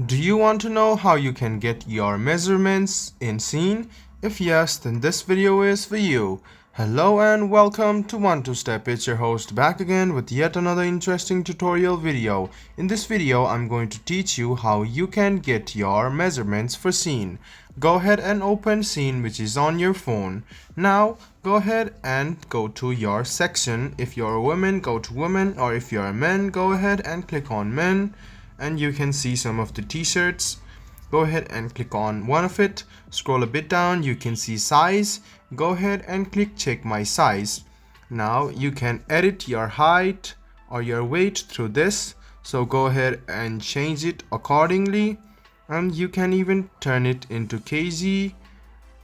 Do you want to know how you can get your measurements in Shein? If yes, then this video is for you. Hello and welcome to 1-2-Step. It's your host back again with yet another interesting tutorial video. In this video, I'm going to teach you how you can get your measurements for Shein. Go ahead and open Shein, which is on your phone. Now, go ahead and go to your section. If you're a woman, go to women, or if you're a man, go ahead and click on men. And you can see some of the t-shirts. Go ahead and click on one of it. Scroll a bit down, you can see size. Go ahead and click check my size. Now you can edit your height or your weight through this, so go ahead and change it accordingly, and you can even turn it into kg,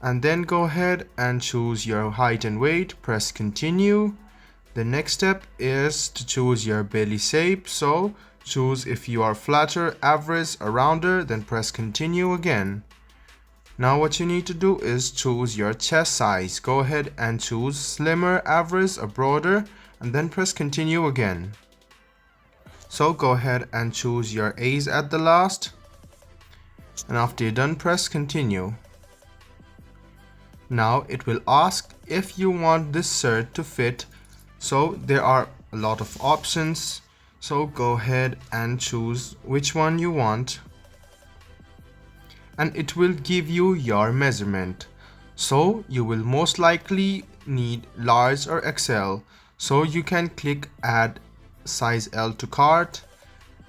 and then go ahead and choose your height and weight. Press continue. The next step is to choose your belly shape, so choose if you are flatter, average, or rounder, then press continue again. Now what you need to do is choose your chest size. Go ahead and choose slimmer, average, or broader, and then press continue again. So go ahead and choose your age at the last, and after you're done, press continue. Now it will ask if you want this shirt to fit. So there are a lot of options, so go ahead and choose which one you want, and it will give you your measurement. So you will most likely need large or XL, so you can click add size L to cart,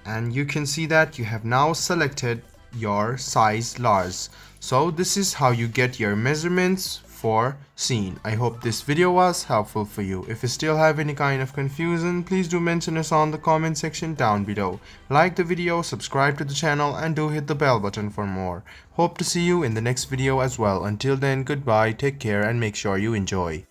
and you can see that you have now selected your size large. So this is how you get your measurements for Shein. I hope this video was helpful for you. If you still have any kind of confusion, please do mention us on the comment section down below. Like the video, subscribe to the channel, and do hit the bell button for more. Hope to see you in the next video as well. Until then, goodbye, take care, and make sure you enjoy.